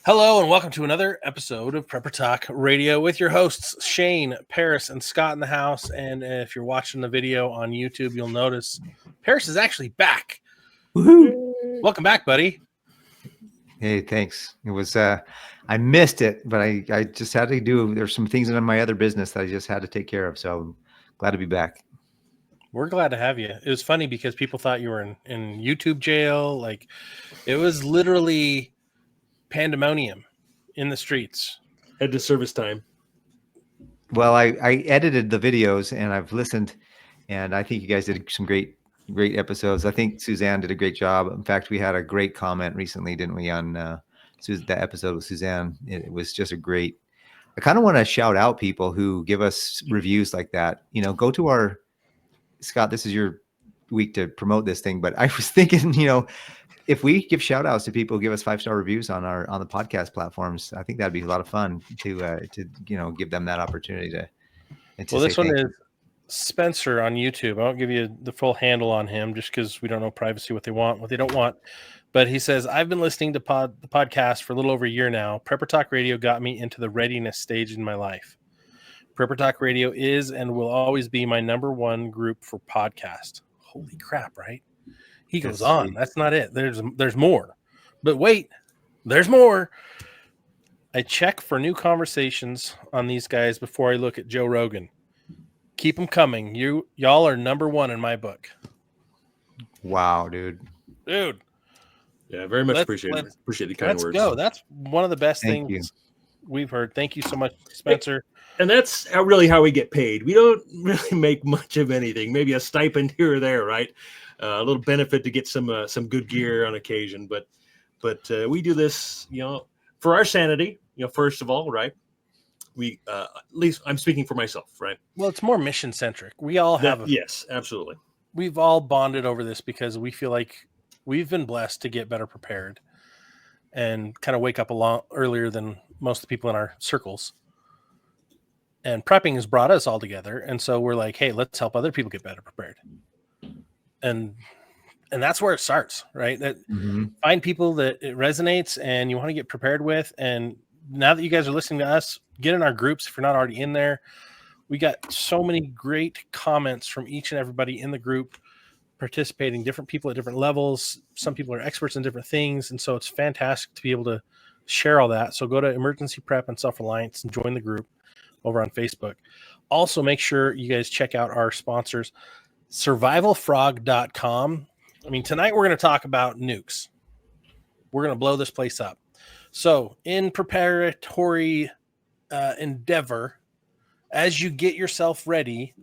Hello and welcome to another episode of Prepper Talk Radio with your hosts Shane, Paris, and Scott in the house. And if you're watching the video on YouTube, you'll notice Paris is actually back. Woohoo! Welcome back, buddy. Hey, thanks. It was I missed it, but I just had to do. There's some things in my other business that I just had to take care of. So I'm glad to be back. We're glad to have you. It was funny because people thought you were in YouTube jail. Like it was literally pandemonium in the streets. Head to service time. Well, I edited the videos and I've listened, and I think you guys did some great episodes. I think Suzanne did a great job. In fact, we had a great comment recently, didn't we, on that episode with Suzanne? It was just a great. I kind of want to shout out people who give us reviews like that. You know, go to our Scott. This is your week to promote this thing, but I was thinking, if we give shout outs to people who give us 5-star reviews on the podcast platforms, I think that'd be a lot of fun to give them that opportunity to well, this one is Spencer on YouTube. I won't give you the full handle on him just because we don't know privacy, what they want, what they don't want. But he says, I've been listening to the podcast for a little over a year now. Prepper Talk Radio got me into the readiness stage in my life. Prepper Talk Radio is and will always be my number one group for podcast. Holy crap, right? He goes on. That's not it. There's more. But wait, there's more. I check for new conversations on these guys before I look at Joe Rogan. Keep them coming. Y'all are number one in my book. Wow, dude. Yeah, very much appreciate it. Appreciate the kind words. Let's go. That's one of the best things we've heard. Thank you so much, Spencer. And that's how we get paid. We don't really make much of anything. Maybe a stipend here or there, right? A little benefit to get some good gear on occasion, but we do this, for our sanity. First of all, right? We at least I'm speaking for myself, right? Well, it's more mission centric. We all have yes, absolutely. We've all bonded over this because we feel like we've been blessed to get better prepared and kind of wake up a lot earlier than most of the people in our circles. And prepping has brought us all together, and so we're like, hey, let's help other people get better prepared. And that's where it starts, right? That find people that it resonates and you want to get prepared with. And now that you guys are listening to us, get in our groups if you're not already in there. We got so many great comments from each and everybody in the group participating, different people at different levels. Some people are experts in different things. And so it's fantastic to be able to share all that. So go to Emergency Prep and Self-Reliance and join the group over on Facebook. Also, make sure you guys check out our sponsors, survivalfrog.com. I mean, tonight we're going to talk about nukes. We're going to blow this place up. So in preparatory endeavor, as you get yourself ready,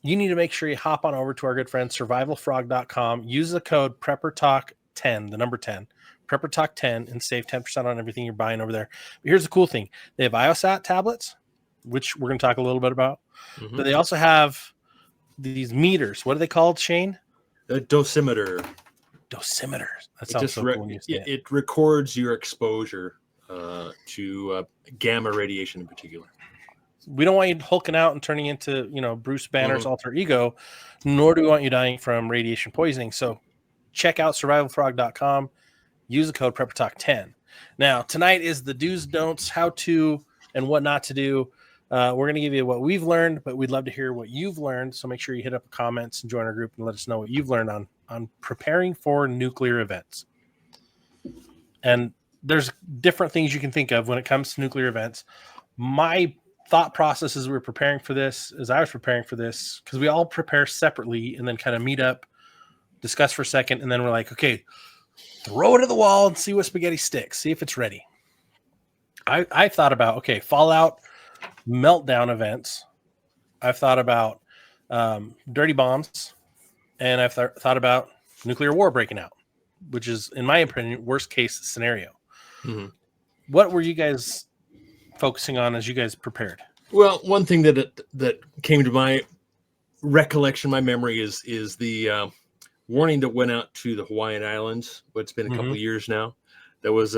you need to make sure you hop on over to our good friend survivalfrog.com. Use the code PrepperTalk10, the number 10, PrepperTalk10, and save 10% on everything you're buying over there. But here's the cool thing. They have IOSAT tablets, which we're going to talk a little bit about. But they also have these meters. What are they called, Shane? A dosimeter. Dosimeter. That sounds so cool when you say it. It records your exposure to gamma radiation in particular. We don't want you hulking out and turning into, Bruce Banner's alter ego, nor do we want you dying from radiation poisoning. So check out survivalfrog.com. Use the code PrepperTalk10. Now, tonight is the do's, don'ts, how to, and what not to do. We're going to give you what we've learned, but we'd love to hear what you've learned. So make sure you hit up the comments and join our group and let us know what you've learned on preparing for nuclear events. And there's different things you can think of when it comes to nuclear events. My thought process as we were preparing for this, as I was preparing for this, because we all prepare separately and then kind of meet up, discuss for a second, and then we're like, okay, throw it at the wall and see what spaghetti sticks, see if it's ready. I thought about, okay, fallout, meltdown events. I've thought about dirty bombs, and I've thought about nuclear war breaking out, which is, in my opinion, worst case scenario. What were you guys focusing on as you guys prepared? Well, one thing that came to my recollection, my memory is the warning that went out to the Hawaiian Islands. It's been a couple of years now. That was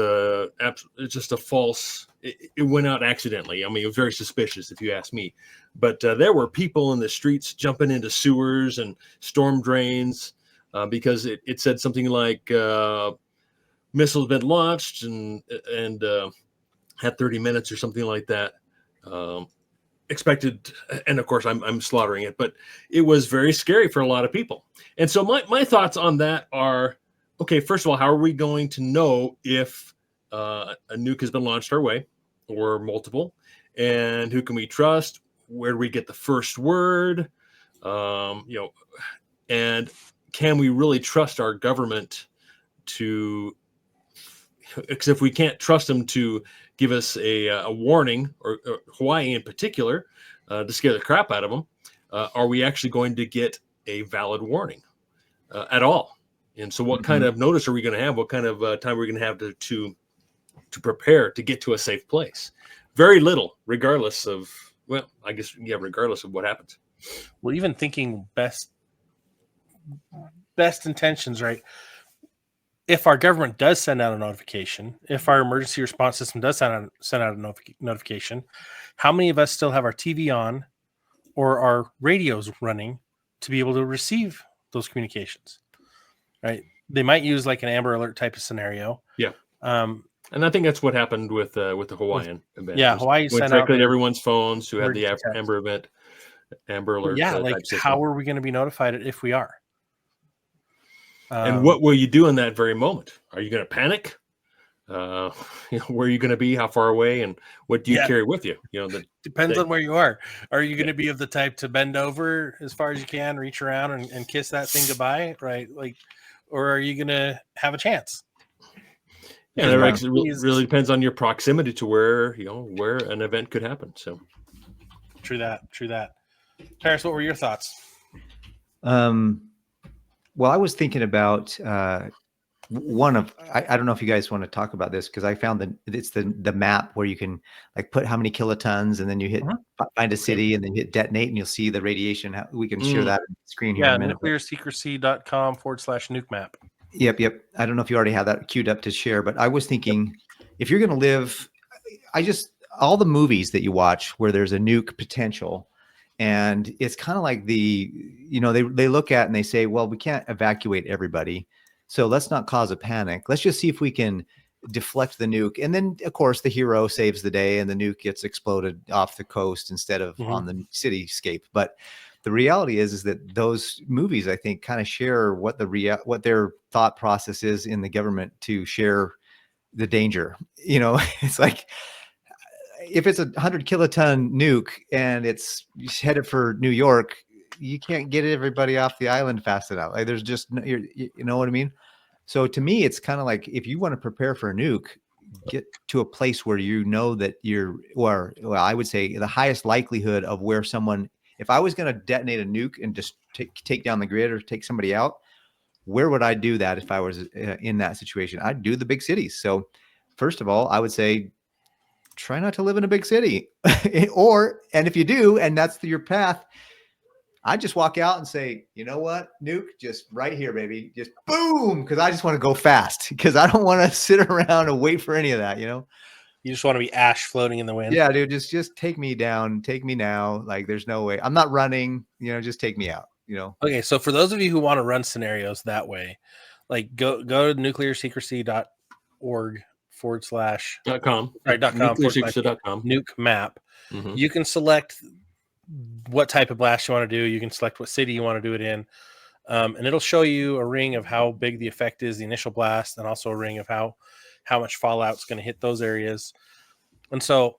just a false. It went out accidentally. I mean, it was very suspicious, if you ask me. But there were people in the streets jumping into sewers and storm drains because it said something like missile's been launched and had 30 minutes or something like that. Expected, and of course I'm slaughtering it, but it was very scary for a lot of people. And so my thoughts on that are, okay, first of all, how are we going to know if a nuke has been launched our way or multiple? And who can we trust? Where do we get the first word? And can we really trust our government to, because if we can't trust them to give us a warning, or Hawaii in particular, to scare the crap out of them, are we actually going to get a valid warning at all? And so what kind of notice are we going to have? What kind of time are we going to have to prepare to get to a safe place? Very little, regardless of, well, I guess, yeah, regardless of what happens. Well, even thinking best intentions, right? If our government does send out a notification, if our emergency response system does send out a notification, how many of us still have our TV on or our radios running to be able to receive those communications? Right? They might use like an Amber Alert type of scenario. Yeah. And I think that's what happened with the Hawaiian event. Yeah, Hawaii went sent directly out to everyone's phones who had the emergency Amber event, Amber Alert. Yeah, type like system. how are we going to be notified if we are? And what will you do in that very moment? Are you going to panic? Where are you going to be? How far away? And what do you carry with you? Depends on where you are. Are you going to be of the type to bend over as far as you can, reach around and kiss that thing goodbye, right? Like, or are you going to have a chance? Yeah, it really depends on your proximity to where an event could happen. So, true that. Paris, what were your thoughts? Well, I was thinking about I don't know if you guys want to talk about this, because I found it's the map where you can like put how many kilotons, and then you hit find a city, and then hit detonate, and you'll see the radiation. We can share that on the screen here in a minute. nuclearsecrecy.com/nuke map. Yep. I don't know if you already have that queued up to share, but I was thinking, if you're going to live, all the movies that you watch where there's a nuke potential, and it's kind of like they look at and they say, well, we can't evacuate everybody, so let's not cause a panic. Let's just see if we can deflect the nuke. And then, of course, the hero saves the day and the nuke gets exploded off the coast instead of on the cityscape. But the reality is that those movies, I think, kind of share what their thought process is in the government to share the danger. It's like, if it's 100 kiloton nuke and it's headed for New York, you can't get everybody off the island fast enough. Like, there's just, you know what I mean? So to me, it's kind of like, if you want to prepare for a nuke, get to a place where that I would say the highest likelihood of where someone, if I was going to detonate a nuke and just take down the grid or take somebody out, where would I do that if I was in that situation? I'd do the big cities. So first of all, I would say, try not to live in a big city. And if you do, and that's your path, I just walk out and say, you know what, nuke, just right here, baby, just boom, because I just want to go fast, because I don't want to sit around and wait for any of that. You just want to be ash floating in the wind. Yeah, dude, just take me down, take me now. Like, there's no way. I'm not running. Just take me out. Okay, so for those of you who want to run scenarios that way, like go to nuclearsecrecy.org .com nuke map. You can select what type of blast you want to do. You can select what city you want to do it in, and it'll show you a ring of how big the effect is, the initial blast, and also a ring of how much fallout is going to hit those areas. And so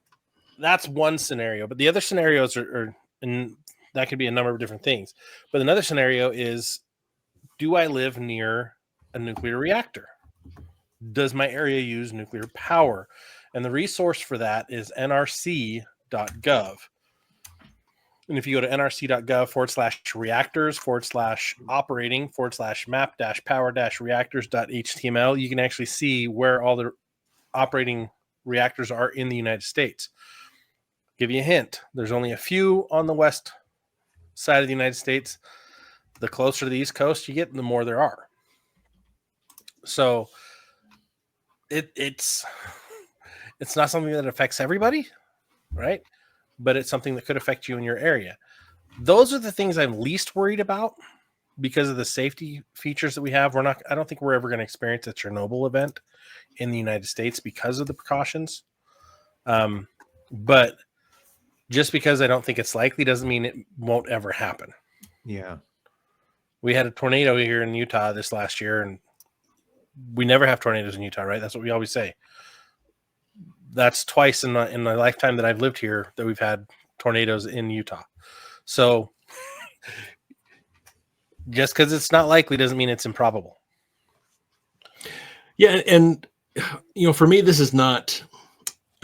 that's one scenario, but the other scenarios are and that could be a number of different things. But another scenario is, do I live near a nuclear reactor? Does my area use nuclear power? And the resource for that is nrc.gov. And if you go to nrc.gov/reactors/operating/map-power-reactors.html, you can actually see where all the operating reactors are in the United States. Give you a hint. There's only a few on the west side of the United States. The closer to the East Coast you get, the more there are. So it's not something that affects everybody, right? But it's something that could affect you in your area. Those are the things I'm least worried about. because of the safety features that we have, I don't think we're ever going to experience a Chernobyl event in the United States because of the precautions. But just because I don't think it's likely doesn't mean it won't ever happen. Yeah. We had a tornado here in Utah this last year, and we never have tornadoes in Utah, right? That's what we always say. That's twice in my lifetime that I've lived here that we've had tornadoes in Utah. So just because it's not likely doesn't mean it's improbable. Yeah, and for me, this is not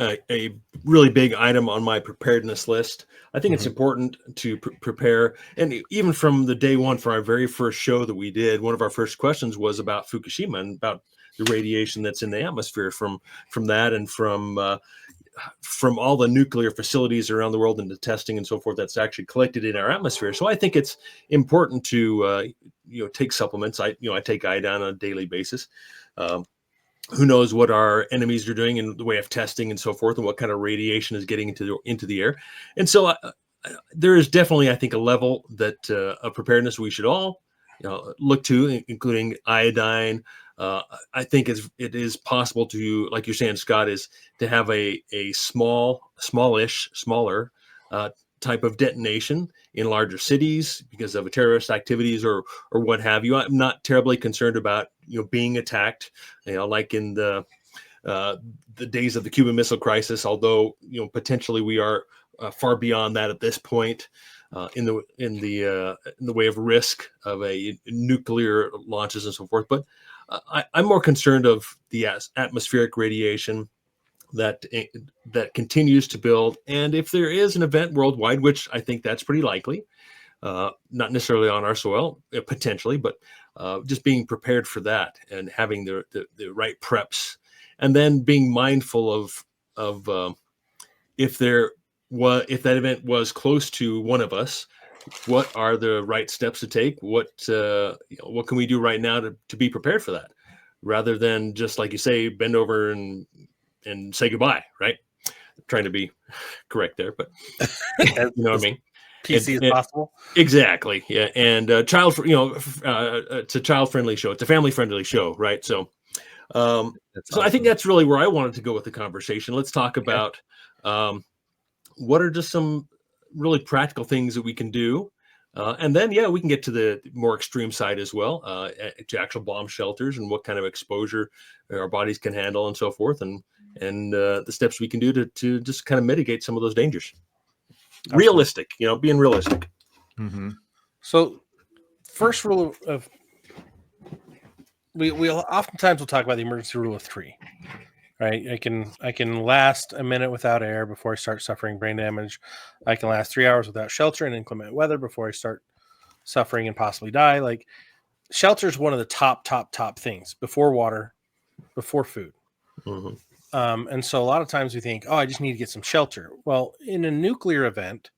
a really big item on my preparedness list. I think it's important to prepare. And even from the day one for our very first show that we did, one of our first questions was about Fukushima and about the radiation that's in the atmosphere from that, and from all the nuclear facilities around the world and the testing and so forth that's actually collected in our atmosphere. So I think it's important to take supplements. I take iodine on a daily basis. Who knows what our enemies are doing in the way of testing and so forth, and what kind of radiation is getting into the air. And so there is definitely, I think, a level that of preparedness we should all look to, including iodine. I think it is possible to, like you're saying, Scott, is to have a smaller type of detonation in larger cities because of terrorist activities or what have you. I'm not terribly concerned about being attacked, like in the days of the Cuban Missile Crisis. Although potentially we are far beyond that at this point in the way of risk of a nuclear launches and so forth. But I'm more concerned of the atmospheric radiation that continues to build. And if there is an event worldwide, which I think that's pretty likely, not necessarily on our soil, potentially, but just being prepared for that and having the right preps, and then being mindful of if that event was close to one of us, what are the right steps to take? What can we do right now to be prepared for that, rather than just, like you say, bend over and say goodbye, right? I'm trying to be correct there, but you know what I mean? PC as possible. Exactly. Yeah. And it's a child-friendly show. It's a family-friendly show, right? So, That's I think that's really where I wanted to go with the conversation. Let's talk about what are just some really practical things that we can do. And then, we can get to the more extreme side as well, to actual bomb shelters and what kind of exposure our bodies can handle and so forth, and the steps we can do to just kind of mitigate some of those dangers. Absolutely. Realistic, being realistic. Mm-hmm. So first rule of we oftentimes will talk about the emergency rule of 3. Right, I can last a minute without air before I start suffering brain damage. I can last 3 hours without shelter in inclement weather before I start suffering and possibly die. Like, shelter is one of the top things before water, before food. Mm-hmm. And so a lot of times we think, I just need to get some shelter. Well, in a nuclear event,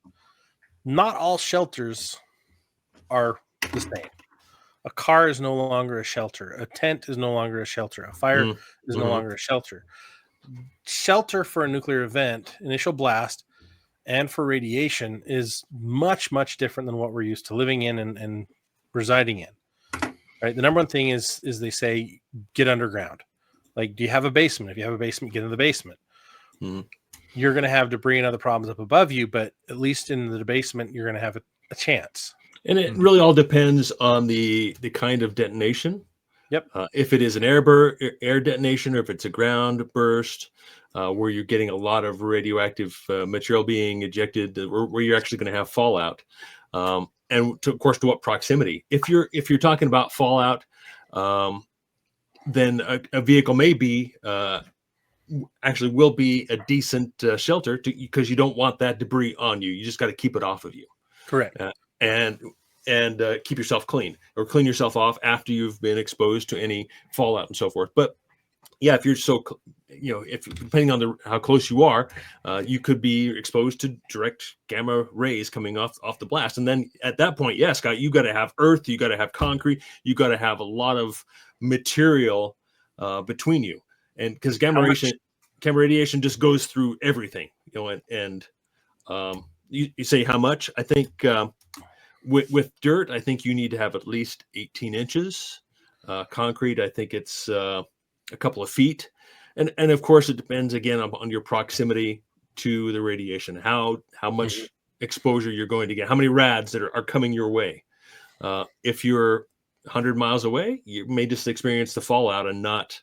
not all shelters are the same. A car is no longer a shelter. A tent is no longer a shelter. A fire is no longer a shelter. Shelter for a nuclear event, initial blast, and for radiation is much, much different than what we're used to living in and residing in. Right. The number one thing is they say get underground. Like, do you have a basement? If you have a basement, get in the basement. Mm-hmm. You're going to have debris and other problems up above you, but at least in the basement, you're going to have a chance. And it really all depends on the kind of detonation. Yep. If it is an air detonation, or if it's a ground burst, where you're getting a lot of radioactive material being ejected, where you're actually going to have fallout, and of course, to what proximity. If you're talking about fallout, then a vehicle may be actually will be a decent shelter, because you don't want that debris on you. You just got to keep it off of you. Correct. And keep yourself clean, or clean yourself off after you've been exposed to any fallout and so forth. But if you're if depending on how close you are, you could be exposed to direct gamma rays coming off the blast. And then at that point, Scott, you got to have earth, you got to have concrete, you got to have a lot of material between you, and because gamma radiation just goes through everything, and you say how much? I think With dirt, I think you need to have at least 18 inches. Concrete, I think it's a couple of feet. And of course, it depends again on your proximity to the radiation, how much exposure you're going to get, how many rads that are coming your way. If you're 100 miles away, you may just experience the fallout and not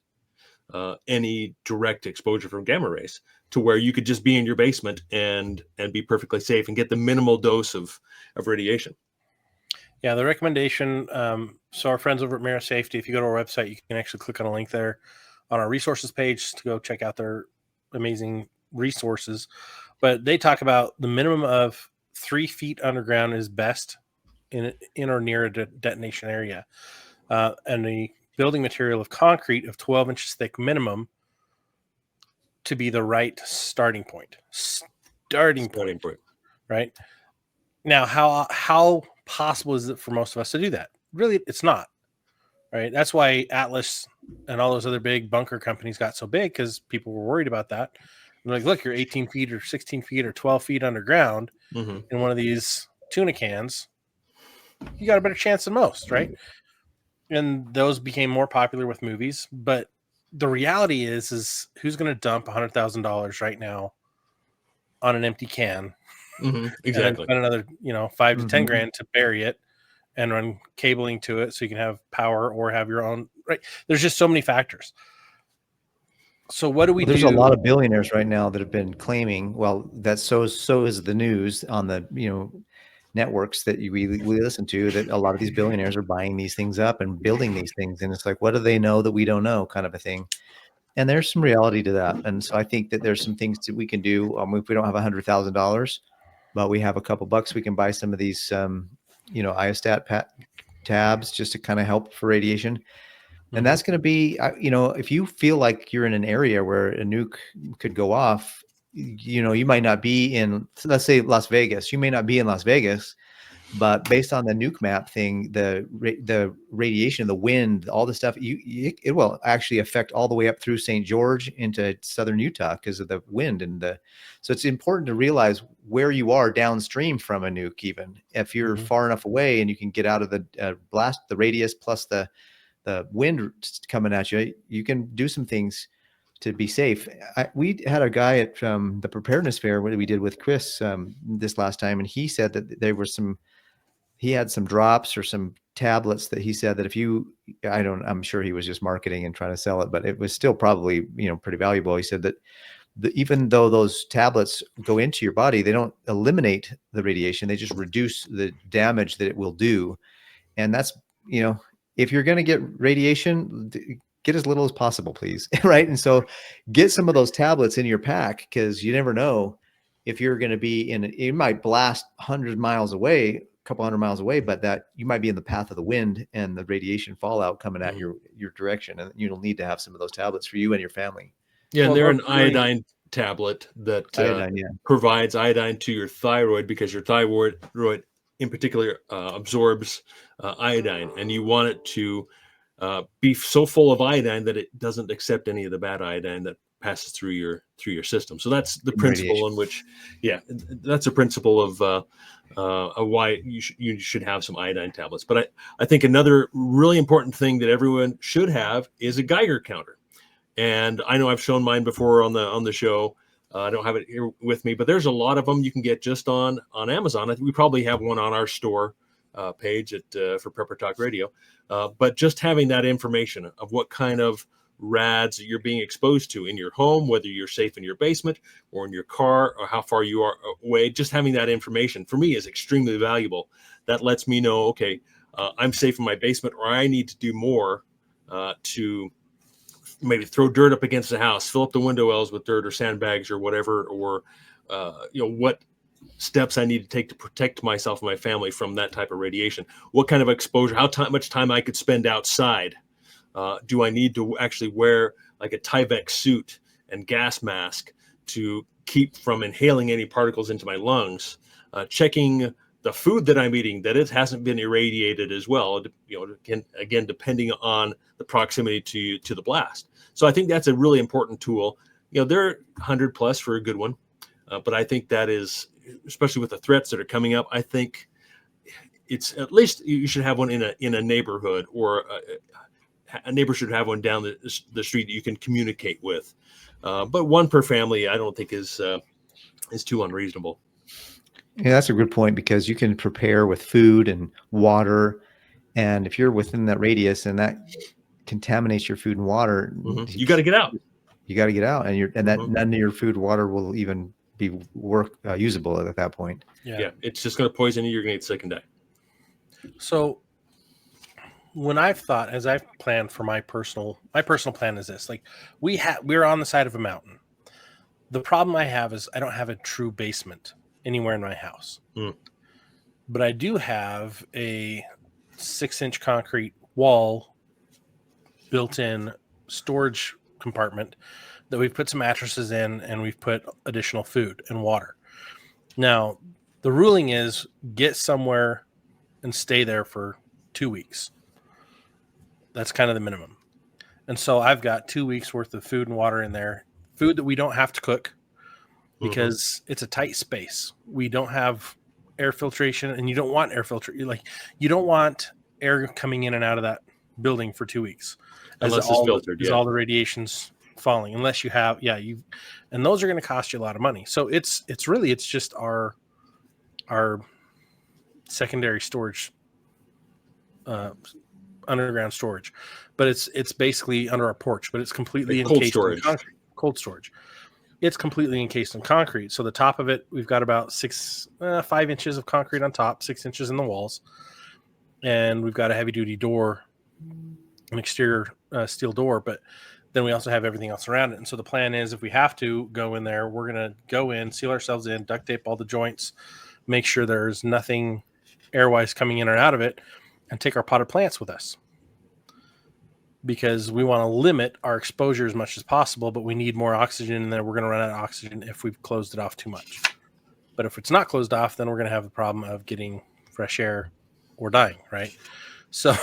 any direct exposure from gamma rays, to where you could just be in your basement and be perfectly safe and get the minimal dose of radiation. Yeah, the recommendation. So our friends over at Mara Safety, if you go to our website, you can actually click on a link there on our resources page to go check out their amazing resources. But they talk about the minimum of 3 feet underground is best in or near a detonation area, and the building material of concrete of 12 inches thick minimum to be the right starting point. Starting point. Right? Now, how possible is it for most of us to do that? Really, it's not. Right? That's why Atlas and all those other big bunker companies got so big, because people were worried about that. And like, look, you're 18 feet or 16 feet or 12 feet underground in one of these tuna cans. You got a better chance than most, right? And those became more popular with movies. But the reality is who's going to dump $100,000 right now on an empty can? Exactly. And spend another, $5 to $10 grand to bury it and run cabling to it so you can have power or have your own. Right? There's just so many factors. So what do we do? There's a lot of billionaires right now that have been claiming, well, that's so is the news on the networks that we listen to, that a lot of these billionaires are buying these things up and building these things, and it's like, what do they know that we don't know, kind of a thing. And there's some reality to that. And so I think that there's some things that we can do. If we don't have $100,000, but we have a couple bucks, we can buy some of these iostat tabs just to kind of help for radiation. And that's going to be, if you feel like you're in an area where a nuke could go off, you might not be in, let's say, Las Vegas. You may not be in Las Vegas, but based on the nuke map thing, the radiation, the wind, all the stuff, it will actually affect all the way up through St. George into southern Utah because of the wind so it's important to realize where you are downstream from a nuke. Even if you're far enough away and you can get out of the blast, the radius plus the wind coming at you, you can do some things to be safe. We had a guy at the Preparedness Fair, what we did with Chris this last time, and he said that he had some drops or some tablets that he said that I'm sure he was just marketing and trying to sell it, but it was still probably, pretty valuable. He said that even though those tablets go into your body, they don't eliminate the radiation. They just reduce the damage that it will do. And that's, if you're going to get radiation, get as little as possible, please. Right. And so get some of those tablets in your pack, because you never know if you're going to be it might blast 100 miles away, a couple hundred miles away, but that you might be in the path of the wind and the radiation fallout coming at your direction. And you'll need to have some of those tablets for you and your family. Yeah. And they're an iodine tablet that provides iodine to your thyroid, because your thyroid in particular absorbs iodine, and you want it to be so full of iodine that it doesn't accept any of the bad iodine that passes through your system. So that's the principle in which, that's a principle of why you should have some iodine tablets. But I think another really important thing that everyone should have is a Geiger counter. And I know I've shown mine before on the show. I don't have it here with me, but there's a lot of them you can get just on Amazon. I think we probably have one on our store page for Prepper Talk Radio. But just having that information of what kind of rads you're being exposed to in your home, whether you're safe in your basement or in your car, or how far you are away, just having that information for me is extremely valuable. That lets me know, okay, I'm safe in my basement, or I need to do more to maybe throw dirt up against the house, fill up the window wells with dirt or sandbags or whatever, or what steps I need to take to protect myself and my family from that type of radiation. What kind of exposure, much time I could spend outside. Do I need to actually wear like a Tyvek suit and gas mask to keep from inhaling any particles into my lungs? Checking the food that I'm eating, that it hasn't been irradiated as well, again, depending on the proximity to the blast. So I think that's a really important tool. They're 100 plus for a good one. But I think that is, especially with the threats that are coming up, I think it's at least you should have one in a neighborhood, or a neighbor should have one down the street that you can communicate with. But one per family, I don't think is too unreasonable. Yeah, that's a good point, because you can prepare with food and water, and if you're within that radius and that contaminates your food and water, You got to get out. You got to get out, and that none of your food, water will even be usable at that point. Yeah, it's just going to poison you. You're going to get sick and die. So when as I've planned for my personal plan is this: like we're on the side of a mountain. The problem I have is I don't have a true basement anywhere in my house, but I do have a 6-inch concrete wall, built-in storage compartment that we've put some mattresses in, and we've put additional food and water. Now, the ruling is get somewhere and stay there for 2 weeks. That's kind of the minimum. And so I've got 2 weeks worth of food and water in there, food that we don't have to cook because it's a tight space. We don't have air filtration, and you don't want air filtration. You don't want air coming in and out of that building for 2 weeks. Unless it's filtered, all the radiation's falling, unless you have, and those are going to cost you a lot of money. So it's just our secondary storage, underground storage, but it's basically under our porch, but it's completely encased in concrete. Cold storage. It's completely encased in concrete. So the top of it, we've got about 5 inches of concrete on top, 6 inches in the walls, and we've got a heavy duty door, an exterior steel door, but then we also have everything else around it. And so the plan is, if we have to go in there, we're going to go in, seal ourselves in, duct tape all the joints, make sure there's nothing airwise coming in or out of it, and take our potted plants with us, because we want to limit our exposure as much as possible, but we need more oxygen, and then we're going to run out of oxygen if we've closed it off too much. But if it's not closed off, then we're going to have the problem of getting fresh air or dying, right? So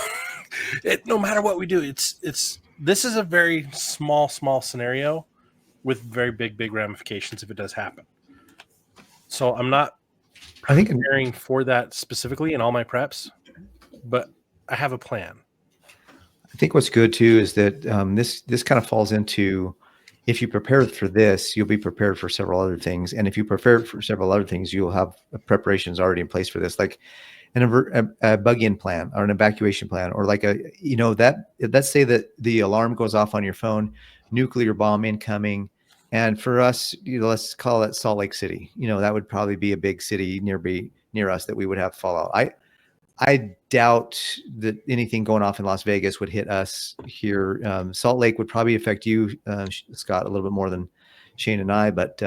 no matter what we do, this is a very small scenario with very big ramifications if it does happen. So I'm not preparing for that specifically in all my preps, but I have a plan. I think what's good too is that this kind of falls into, if you prepare for this, you'll be prepared for several other things, and if you prepare for several other things, you'll have preparations already in place for this, like a bug-in plan or an evacuation plan, or like let's say that the alarm goes off on your phone, nuclear bomb incoming, and for us, let's call it Salt Lake City. That would probably be a big city near us that we would have fallout. I doubt that anything going off in Las Vegas would hit us here. Salt Lake would probably affect you, Scott, a little bit more than Shane and I. But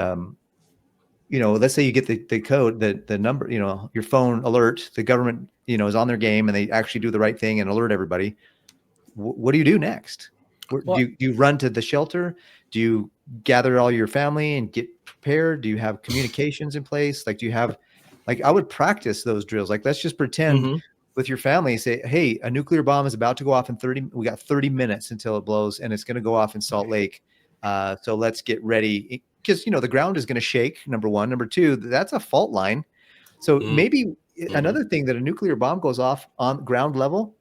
let's say you get the code, the number, your phone alert, the government, is on their game, and they actually do the right thing and alert everybody. What do you do next? Do you run to the shelter? Do you gather all your family and get prepared? Do you have communications in place? Do you have, I would practice those drills. Let's just pretend with your family, say, hey, a nuclear bomb is about to go off we got 30 minutes until it blows, and it's going to go off in Salt Lake. So let's get ready, because, the ground is going to shake, number one. Number two, that's a fault line. So maybe another thing, that a nuclear bomb goes off on ground level,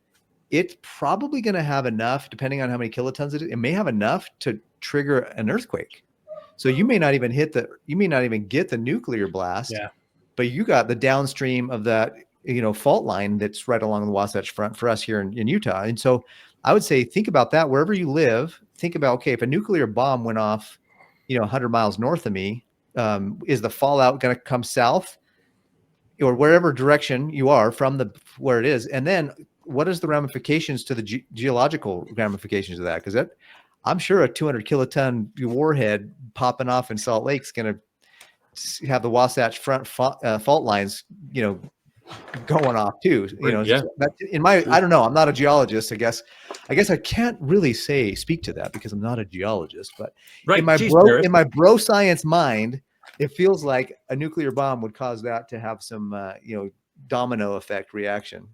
it's probably going to have enough, depending on how many kilotons it may have enough to trigger an earthquake. So you may not even get the nuclear blast, but you got the downstream of that, fault line that's right along the Wasatch Front for us here in Utah. And so I would say, think about that wherever you live. Think about, okay, if a nuclear bomb went off, 100 miles north of me, is the fallout going to come south, or wherever direction you are from where it is? And then what is the ramifications to the geological ramifications of that? Because I'm sure a 200 kiloton warhead popping off in Salt Lake is going to have the Wasatch Front fault lines, going off too. I don't know. I'm not a geologist. I guess I can't really speak to that because I'm not a geologist. But in my bro science mind, it feels like a nuclear bomb would cause that to have some domino effect reaction.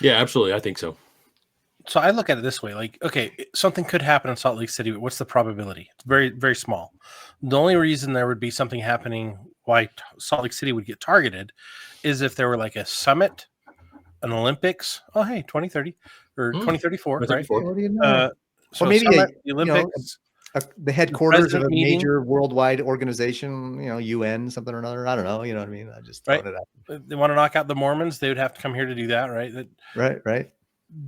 Yeah, absolutely. I think so. So I look at it this way, okay, something could happen in Salt Lake City, but what's the probability? It's very, very small. The only reason there would be something happening, why Salt Lake City would get targeted, is if there were like a summit, an Olympics. Oh, hey, 2030 or 2034, right? What do you know? So or maybe summit, the Olympics, the headquarters of president a meeting. major worldwide organization, UN, something or another. I don't know. You know what I mean? I just throwing it out. They want to knock out the Mormons. They would have to come here to do that, right? Right.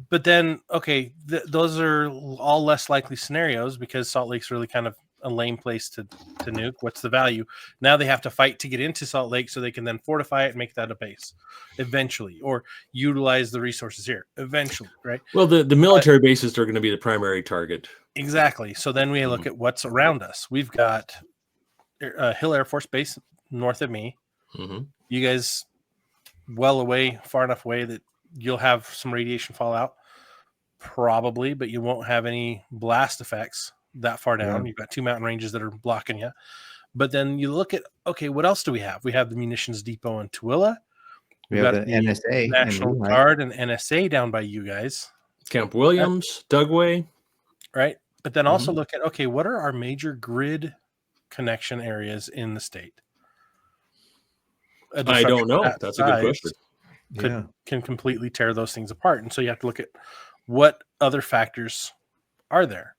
But then, okay, those are all less likely scenarios because Salt Lake's really kind of a lame place to nuke. What's the value? Now they have to fight to get into Salt Lake so they can then fortify it and make that a base eventually, or utilize the resources here eventually, right? Well, the military bases are going to be the primary target. Exactly. So then we look at what's around us. We've got Hill Air Force Base north of me. Mm-hmm. You guys well away, far enough away that you'll have some radiation fallout, probably, but you won't have any blast effects that far down. You've got 2 mountain ranges that are blocking you. But then you look at, okay, what else do we have? We have the munitions depot in Tooele. We have the NSA, National Guard and NSA down by you guys. Camp Williams, Dugway. Right. But then also look at, okay, what are our major grid connection areas in the state? I don't know. That's a good question. Can completely tear those things apart. And so you have to look at what other factors are there.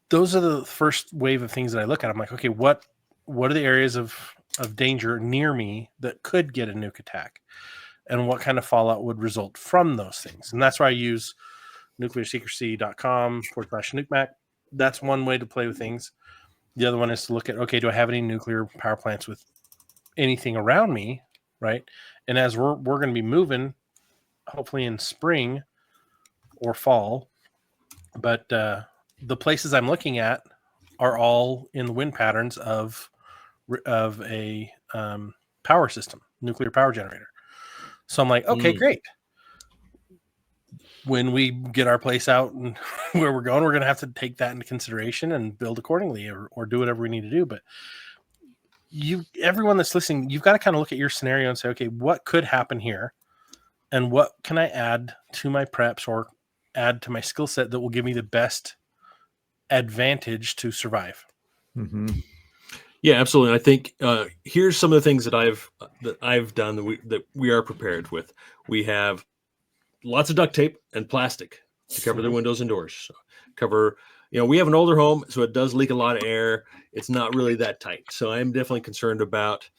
Those are the first wave of things that I look at. I'm like, okay, what are the areas of danger near me that could get a nuke attack? And what kind of fallout would result from those things? And that's why I use nuclearsecrecy.com/nukemac. That's one way to play with things. The other one is to look at, okay, do I have any nuclear power plants with anything around me, right? And as we're going to be moving, hopefully in spring or fall, but the places I'm looking at are all in the wind patterns of a power system, nuclear power generator. So I'm like, okay, great. When we get our place out and where we're going, we're going to have to take that into consideration and build accordingly or do whatever we need to do. But everyone that's listening, you've got to kind of look at your scenario and say, okay, what could happen here? And what can I add to my preps or add to my skill set that will give me the best advantage to survive? Mm-hmm. Yeah, absolutely. And I think here's some of the things that I've done that we are prepared with. We have lots of duct tape and plastic to cover the windows and doors. So we have an older home, so it does leak a lot of air. It's not really that tight. So I'm definitely concerned about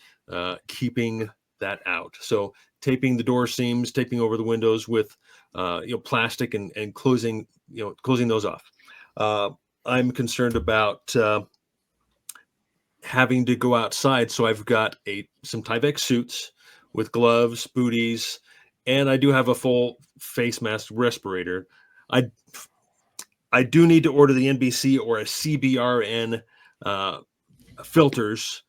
keeping that out. So taping the door seams, taping over the windows with plastic and closing those off. I'm concerned about having to go outside. So I've got some Tyvek suits with gloves, booties, and I do have a full face mask respirator. I do need to order the NBC or a CBRN filters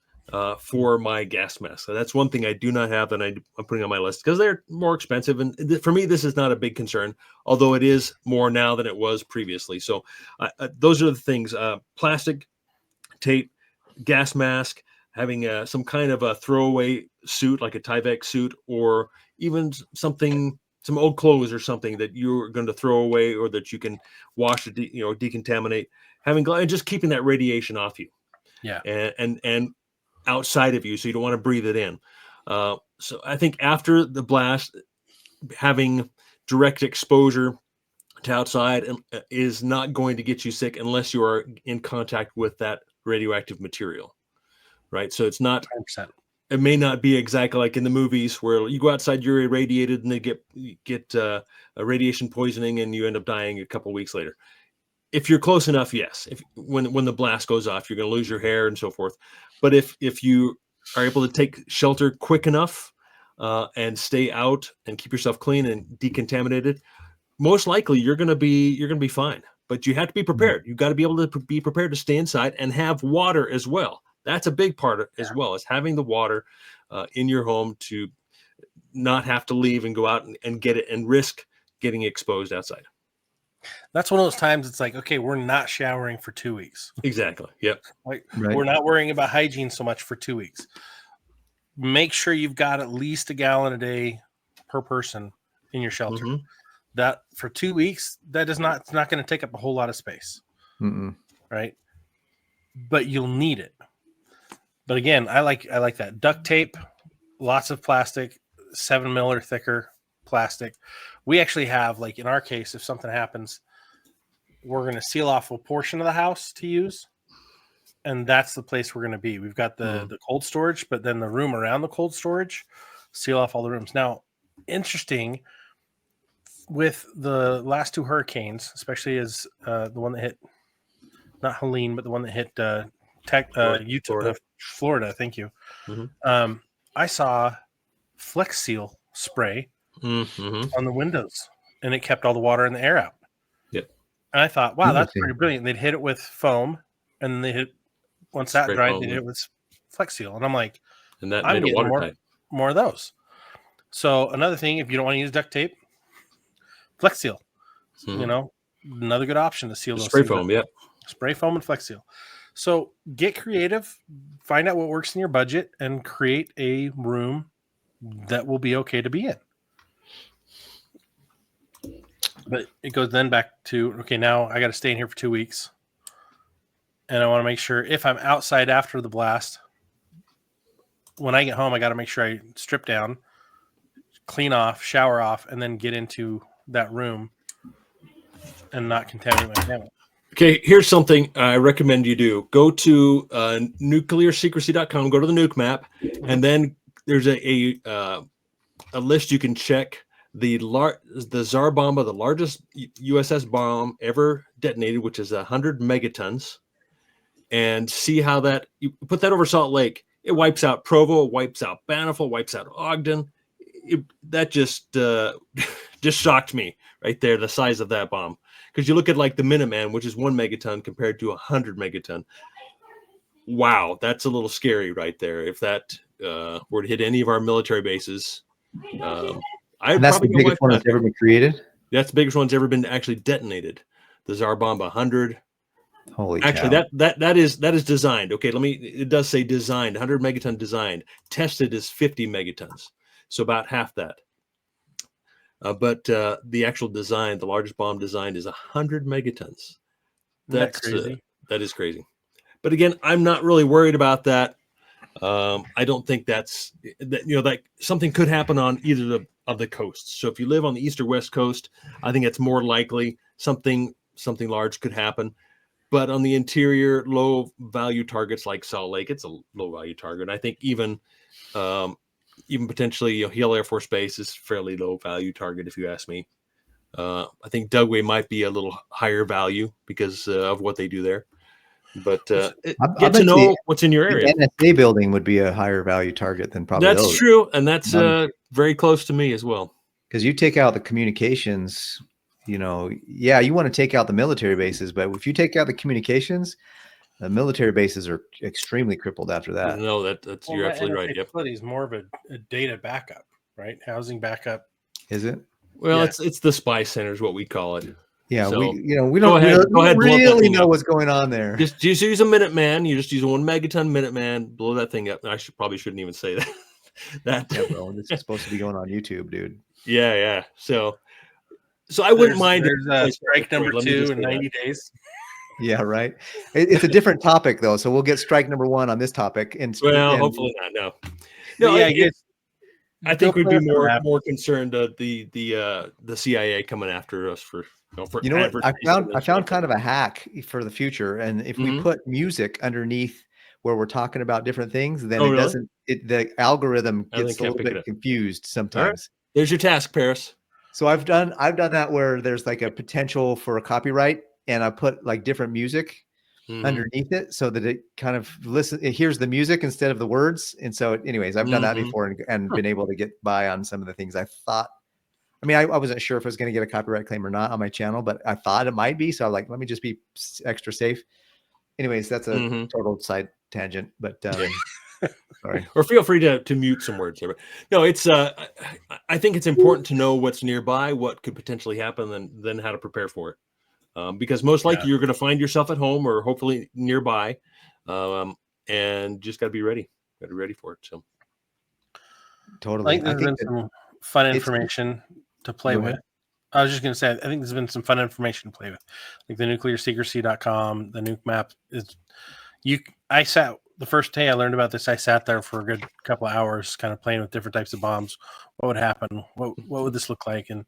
for my gas mask. So that's one thing I do not have, and I'm putting on my list because they're more expensive. And for me, this is not a big concern, although it is more now than it was previously. So those are the things: plastic, tape, gas mask, having some kind of a throwaway suit like a Tyvek suit, or even some old clothes or something that you're going to throw away or that you can wash, decontaminate. Just keeping that radiation off you, and outside of you, so you don't want to breathe it in. So I think after the blast, having direct exposure to outside is not going to get you sick unless you are in contact with that radioactive material, right? So it's not 100%. It may not be exactly like in the movies where you go outside, you're irradiated, and they get a radiation poisoning, and you end up dying a couple of weeks later. If you're close enough, yes. When the blast goes off, you're going to lose your hair and so forth. But if you are able to take shelter quick enough and stay out and keep yourself clean and decontaminated, most likely you're going to be fine. But you have to be prepared. You've got to be able to be prepared to stay inside and have water as well. That's a big part as well, as having the water in your home to not have to leave and go out and get it and risk getting exposed outside. That's one of those times it's like, okay, we're not showering for 2 weeks. Exactly. Yep. We're not worrying about hygiene so much for 2 weeks. Make sure you've got at least a gallon a day per person in your shelter. Mm-hmm. That for 2 weeks, it's not going to take up a whole lot of space. Mm-mm. Right. But you'll need it. But again, I like that duct tape, lots of plastic, 7 mil or thicker plastic. We actually have, like in our case, if something happens, we're going to seal off a portion of the house to use, and that's the place we're going to be. We've got the cold storage, but then the room around the cold storage, seal off all the rooms. Now, interesting, with the last 2 hurricanes, especially as the one that hit, not Helene, but the one that hit Utah, Florida. Thank you. I saw Flex Seal spray on the windows, and it kept all the water and the air out. Yep. And I thought, wow, that's pretty brilliant. They'd hit it with foam, and then they hit, once that dried, they hit it with Flex Seal. And I'm like, and that I'm made it getting watertight. more of those. So another thing, if you don't want to use duct tape, Flex Seal, another good option to seal those spray foam. Yeah, spray foam and Flex Seal. So get creative, find out what works in your budget, and create a room that will be okay to be in. But it goes then back to, okay, now I got to stay in here for 2 weeks. And I want to make sure if I'm outside after the blast, when I get home, I got to make sure I strip down, clean off, shower off, and then get into that room and not contaminate my family. Okay, here's something I recommend you do. Go to nuclearsecrecy.com, go to the nuke map, and then there's a list you can check. The Tsar Bomba, the largest USS bomb ever detonated, which is 100 megatons, and see how that, you put that over Salt Lake, it wipes out Provo, it wipes out Banifal, wipes out Ogden. That just shocked me right there, the size of that bomb. Because you look at like the Minuteman, which is 1 megaton compared to 100 megaton. Wow, that's a little scary right there. If that were to hit any of our military bases, that's the biggest one that's ever been created. That's the biggest one that's ever been actually detonated. The Tsar Bomba 100. Holy actually, cow. that is designed. Okay, it does say designed, 100 megaton designed. Tested is 50 megatons, so about half that. But the actual design, the largest bomb designed, is 100 megatons. That's crazy. That is crazy. But again, I'm not really worried about that. I don't think that's that something could happen on either of the coasts. So if you live on the east or west coast, I think it's more likely something large could happen. But on the interior, low value targets like Salt Lake, it's a low value target. I think even potentially Hill Air Force Base is fairly low value target, if you ask me. I think Dugway might be a little higher value because of what they do there. But get to know what's in your area. The NSA building would be a higher value target than probably that's those. True, and that's very close to me as well. Because you take out the communications, you want to take out the military bases, but if you take out the communications, the military bases are extremely crippled after that. No, that's you're absolutely right. Yep. It's more of a data backup, right? Housing backup. Is it? Well, it's the spy center is what we call it. Yeah, so, we don't really know what's going on there. Just use a Minuteman. You just use a 1 megaton Minuteman, blow that thing up. I probably shouldn't even say that. Yeah, bro, this is supposed to be going on YouTube, dude. Yeah. So I wouldn't mind. There's strike number 2 in 90 days. Yeah, right. It's a different topic though, so we'll get strike number 1 on this topic. Hopefully not. No, yeah, I think we'd be more concerned the CIA coming after us for what I found kind of a hack for the future, and if we put music underneath where we're talking about different things, then the algorithm gets a little bit confused sometimes. Right. There's your task, Paris. So I've done that where there's like a potential for a copyright, and I put like different music underneath it so that it kind of it hears the music instead of the words. And so anyways, I've done that before and been able to get by on some of the things I thought. I mean, I wasn't sure if I was going to get a copyright claim or not on my channel, but I thought it might be. So I'm like, let me just be extra safe. Anyways, that's a total side tangent, but sorry. Or feel free to mute some words. No, it's I think it's important to know what's nearby, what could potentially happen, and then how to prepare for it. Because most likely you're going to find yourself at home or hopefully nearby, and just got to be ready. Got to be ready for it. So totally. I think there's been some fun information to play with. I was just going to say, I think there's been some fun information to play with, like the nuclearsecrecy.com, the nuke map is. I sat the first day I learned about this, I sat there for a good couple of hours, kind of playing with different types of bombs. What would happen? What would this look like? And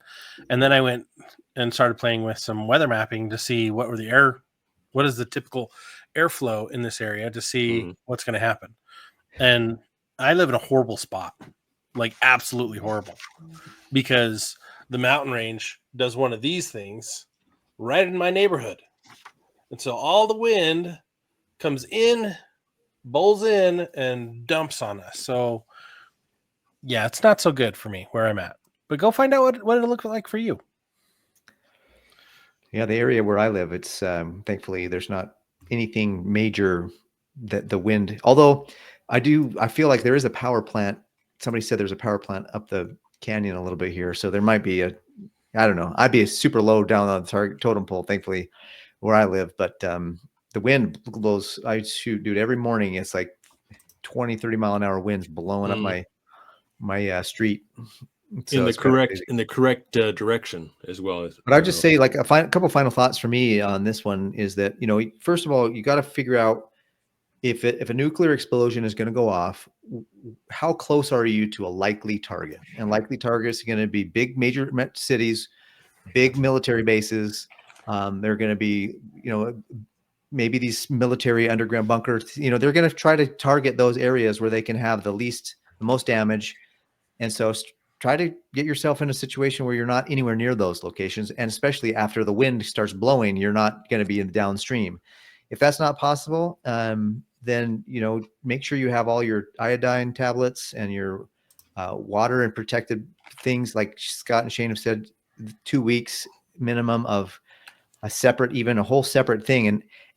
then I went and started playing with some weather mapping to see what is the typical airflow in this area to see what's going to happen. And I live in a horrible spot, like absolutely horrible, because the mountain range does one of these things right in my neighborhood. And so all the wind comes in, bowls in, and dumps on us. So yeah, it's not so good for me where I'm at. But go find out what it'll look like for you. Yeah, the area where I live, it's thankfully there's not anything major that the wind. Although I feel like there is a power plant. Somebody said there's a power plant up the canyon a little bit here, so there might be I don't know. I'd be super low down on the target totem pole, thankfully, where I live. But the wind blows. I shoot, dude, every morning it's like 20, 30 mile an hour winds blowing up my street. So in the correct direction as well. But I'd just say, like, a couple final thoughts for me on this one is that, first of all, you got to figure out if a nuclear explosion is going to go off, how close are you to a likely target? And likely targets are going to be big major cities, big military bases. They're going to be, maybe these military underground bunkers. They're going to try to target those areas where they can have the most damage. And so try to get yourself in a situation where you're not anywhere near those locations. And especially after the wind starts blowing, you're not going to be in the downstream. If that's not possible, then, make sure you have all your iodine tablets and your water and protected things, like Scott and Shane have said, 2 weeks minimum of a whole separate thing.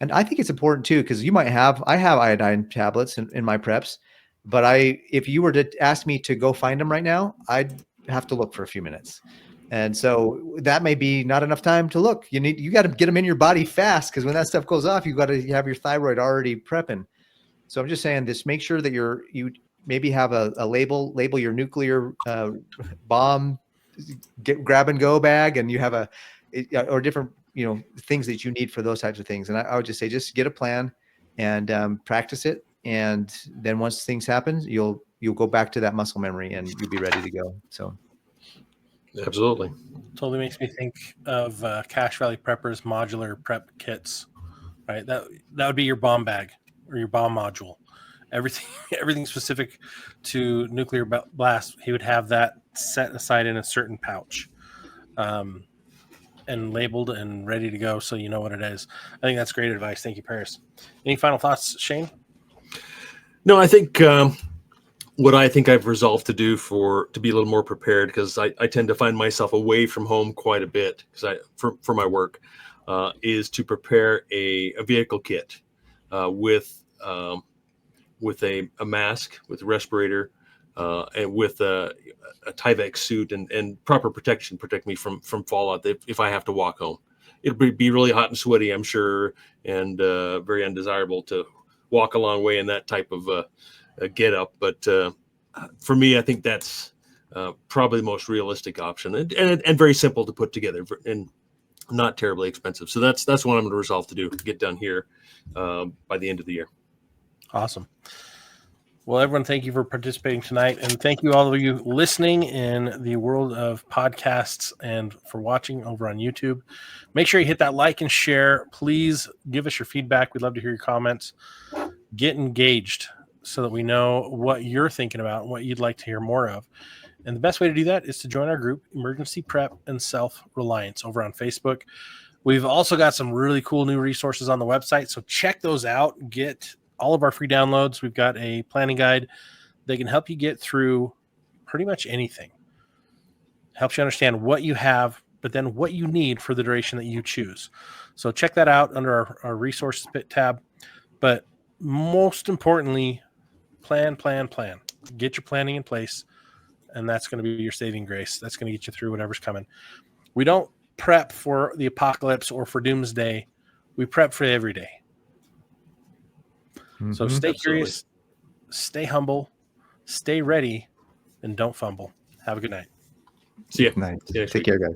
And I think it's important too, because I have iodine tablets in my preps, but if you were to ask me to go find them right now, I'd have to look for a few minutes. And so that may be not enough time to look. You got to get them in your body fast, because when that stuff goes off, you got to have your thyroid already prepping. So I'm just saying this, make sure that you maybe have a label your nuclear bomb grab and go bag, and you have or different, things that you need for those types of things. And I would just say, just get a plan and practice it. And then once things happen, you'll go back to that muscle memory and you'll be ready to go. So. Absolutely. Totally makes me think of Cache Valley Preppers modular prep kits, right? That would be your bomb bag or your bomb module. Everything specific to nuclear blast. He would have that set aside in a certain pouch, and labeled and ready to go, so you know what it is. I think that's great advice. Thank you, Paris. Any final thoughts, Shane? No, I think what I think I've resolved to do to be a little more prepared, because I tend to find myself away from home quite a bit for my work, is to prepare a vehicle kit with a mask, with a respirator, and with a Tyvek suit and proper protection, protect me from fallout if I have to walk home. It'll be really hot and sweaty, I'm sure, and very undesirable to walk a long way in that type of get up. But for me, I think that's probably the most realistic option, and very simple to put together and not terribly expensive. So that's what I'm going to resolve to do, to get done here by the end of the year. Awesome. Well, everyone, thank you for participating tonight. And thank you all of you listening in the world of podcasts and for watching over on YouTube. Make sure you hit that like and share. Please give us your feedback. We'd love to hear your comments. Get engaged so that we know what you're thinking about and what you'd like to hear more of. And the best way to do that is to join our group, Emergency Prep and Self-Reliance, over on Facebook. We've also got some really cool new resources on the website, so check those out. Get all of our free downloads. We've got a planning guide that can help you get through pretty much anything. Helps you understand what you have, but then what you need for the duration that you choose. So check that out under our resources tab. But most importantly, plan. Get your planning in place, and that's going to be your saving grace. That's going to get you through whatever's coming. We don't prep for the apocalypse or for doomsday. We prep for every day. So stay curious, stay humble, stay ready, and don't fumble. Have a good night. See ya. Night. Take care, guys.